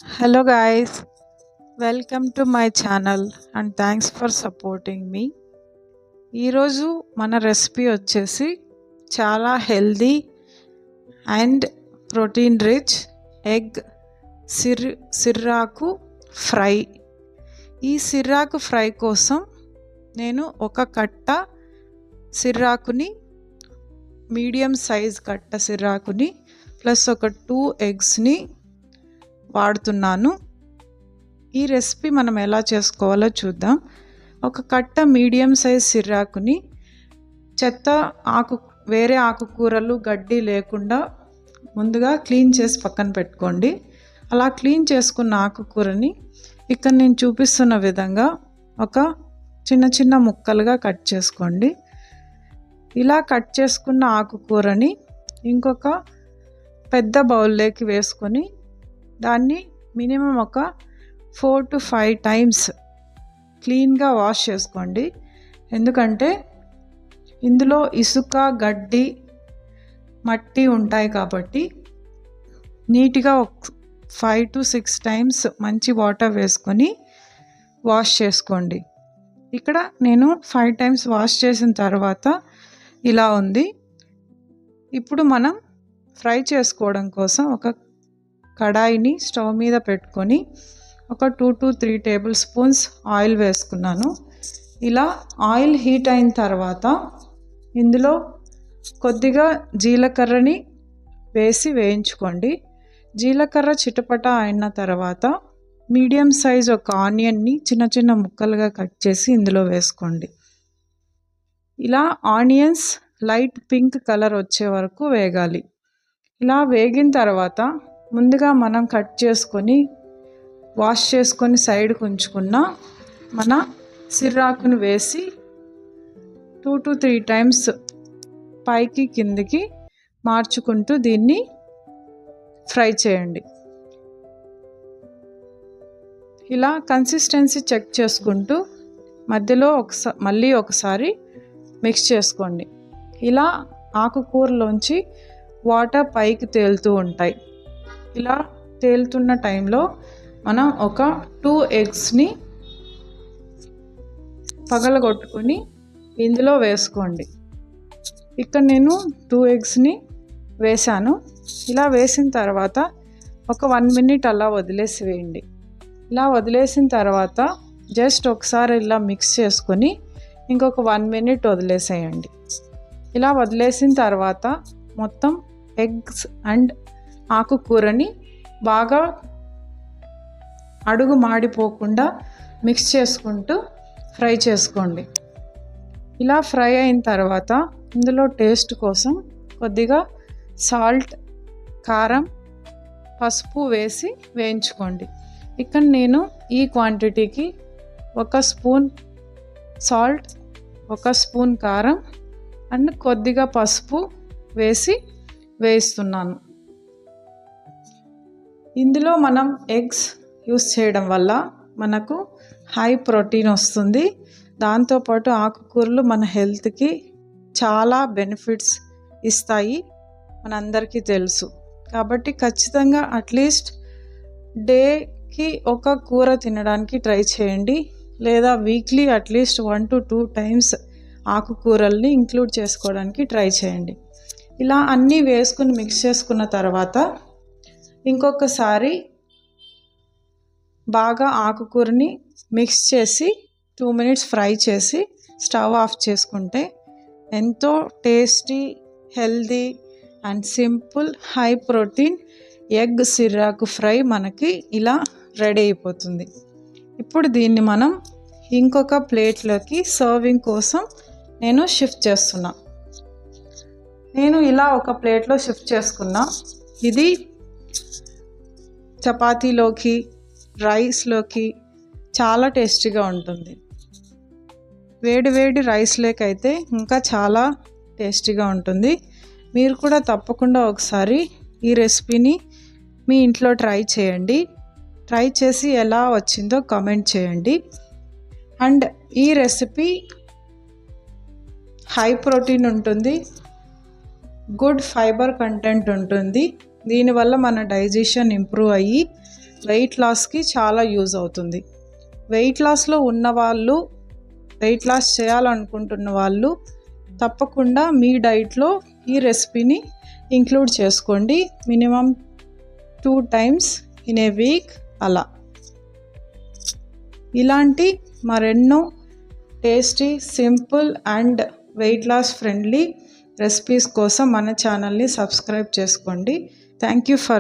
Hello guys, welcome to my channel and thanks for supporting me. ఈరోజు మన recipe వచ్చేసి చాలా healthy and protein rich egg సిర్రాకు fry. ఈ సిర్రాకు ఫ్రై కోసం నేను ఒక కట్ట సిర్రాకుని, మీడియం సైజ్ కట్ట సిర్రాకుని ప్లస్ ఒక 2 ఎగ్స్ని వాడుతున్నాను. ఈ రెసిపీ మనం ఎలా చేసుకోవాలో చూద్దాం. ఒక కట్ట మీడియం సైజ్ సిర్రాకుని వేరే ఆకుకూరలు గడ్డి లేకుండా ముందుగా క్లీన్ చేసి పక్కన పెట్టుకోండి. అలా క్లీన్ చేసుకున్న ఆకుకూరని ఇక్కడ నేను చూపిస్తున్న విధంగా ఒక చిన్న చిన్న ముక్కలుగా కట్ చేసుకోండి. ఇలా కట్ చేసుకున్న ఆకుకూరని ఇంకొక పెద్ద బౌల్లోకి వేసుకొని దాన్ని మినిమం ఒక 4 to 5 టైమ్స్ క్లీన్గా వాష్ చేసుకోండి. ఎందుకంటే ఇందులో ఇసుక, గడ్డి, మట్టి ఉంటాయి కాబట్టి నీట్గా 5 to 6 టైమ్స్ మంచి వాటర్ వేసుకొని వాష్ చేసుకోండి. ఇక్కడ నేను 5 టైమ్స్ వాష్ చేసిన తర్వాత ఇలా ఉంది. ఇప్పుడు మనం ఫ్రై చేసుకోవడం కోసం ఒక కడాయిని స్టవ్ మీద పెట్టుకొని ఒక 2 to 3 టేబుల్ స్పూన్స్ ఆయిల్ వేసుకున్నాను. ఇలా ఆయిల్ హీట్ అయిన తర్వాత ఇందులో కొద్దిగా జీలకర్రని వేసి వేయించుకోండి. జీలకర్ర చిటపట అయిన తర్వాత మీడియం సైజ్ ఒక ఆనియన్ని చిన్న చిన్న ముక్కలుగా కట్ చేసి ఇందులో వేసుకోండి. ఇలా ఆనియన్స్ లైట్ పింక్ కలర్ వచ్చే వరకు వేగాలి. ఇలా వేగిన తర్వాత ముందుగా మనం కట్ చేసుకొని వాష్ చేసుకొని సైడ్కి ఉంచుకున్న మన సిర్రాకును వేసి 2 to 3 టైమ్స్ పైకి కిందికి మార్చుకుంటూ దీన్ని ఫ్రై చేయండి. ఇలా కన్సిస్టెన్సీ చెక్ చేసుకుంటూ మధ్యలో మళ్ళీ ఒకసారి మిక్స్ చేసుకోండి. ఇలా ఆకుకూరలోంచి వాటర్ పైకి తేలుతూ ఉంటాయి. ఇలా తేలుతున్న టైంలో మనం ఒక 2 ఎగ్స్ని పగలగొట్టుకొని ఇందులో వేసుకోండి. ఇక్కడ నేను 2 ఎగ్స్ని వేసాను. ఇలా వేసిన తర్వాత ఒక 1 minute అలా వదిలేసి వేయండి. ఇలా వదిలేసిన తర్వాత జస్ట్ ఒకసారి ఇలా మిక్స్ చేసుకొని ఇంకొక 1 minute వదిలేసేయండి. ఇలా వదిలేసిన తర్వాత మొత్తం ఎగ్స్ అండ్ ఆకుకూరని బాగా అడుగు మాడిపోకుండా మిక్స్ చేసుకుంటూ ఫ్రై చేసుకోండి. ఇలా ఫ్రై అయిన తర్వాత ఇందులో టేస్ట్ కోసం కొద్దిగా సాల్ట్, కారం, పసుపు వేసి వేయించుకోండి. ఇక్కడ నేను ఈ క్వాంటిటీకి 1 స్పూన్ సాల్ట్, 1 స్పూన్ కారం అండ్ కొద్దిగా పసుపు వేసి వేయిస్తున్నాను. ఇందులో మనం ఎగ్స్ యూస్ చేయడం వల్ల మనకు హై ప్రోటీన్ వస్తుంది. దాంతోపాటు ఆకుకూరలు మన హెల్త్కి చాలా బెనిఫిట్స్ ఇస్తాయి, మనందరికీ తెలుసు. కాబట్టి ఖచ్చితంగా అట్లీస్ట్ డేకి ఒక కూర తినడానికి ట్రై చేయండి, లేదా వీక్లీ అట్లీస్ట్ 1 to 2 టైమ్స్ ఆకుకూరల్ని ఇంక్లూడ్ చేసుకోవడానికి ట్రై చేయండి. ఇలా అన్నీ వేసుకుని మిక్స్ చేసుకున్న తర్వాత ఇంకొకసారి బాగా ఆకుకూరని మిక్స్ చేసి 2 minutes ఫ్రై చేసి స్టవ్ ఆఫ్ చేసుకుంటే ఎంతో tasty, healthy and simple high protein egg సిర్రాకు ఫ్రై మనకి ఇలా రెడీ అయిపోతుంది. ఇప్పుడు దీన్ని మనం ఇంకొక ప్లేట్లోకి సర్వింగ్ కోసం నేను షిఫ్ట్ చేస్తున్నా. నేను ఇలా ఒక ప్లేట్లో షిఫ్ట్ చేసుకున్నా. ఇది చపాతీలోకి, రైస్లోకి చాలా టేస్టీగా ఉంటుంది. వేడి వేడి రైస్లోకి అయితే ఇంకా చాలా టేస్టీగా ఉంటుంది. మీరు కూడా తప్పకుండా ఒకసారి ఈ రెసిపీని మీ ఇంట్లో ట్రై చేయండి. ట్రై చేసి ఎలా వచ్చిందో కామెంట్ చేయండి. అండ్ ఈ రెసిపీ హై ప్రోటీన్ ఉంటుంది, గుడ్ ఫైబర్ కంటెంట్ ఉంటుంది. దీనివల్ల మన డైజెషన్ ఇంప్రూవ్ అయ్యి వెయిట్ లాస్కి చాలా యూజ్ అవుతుంది. వెయిట్ లాస్లో ఉన్నవాళ్ళు, వెయిట్ లాస్ చేయాలనుకుంటున్న వాళ్ళు తప్పకుండా మీ డైట్లో ఈ రెసిపీని ఇంక్లూడ్ చేసుకోండి. Minimum 2 times in a week అలా. ఇలాంటి మరెన్నో tasty, simple and weight loss friendly recipes కోసం మన ఛానల్ని సబ్స్క్రైబ్ చేసుకోండి. Thank you for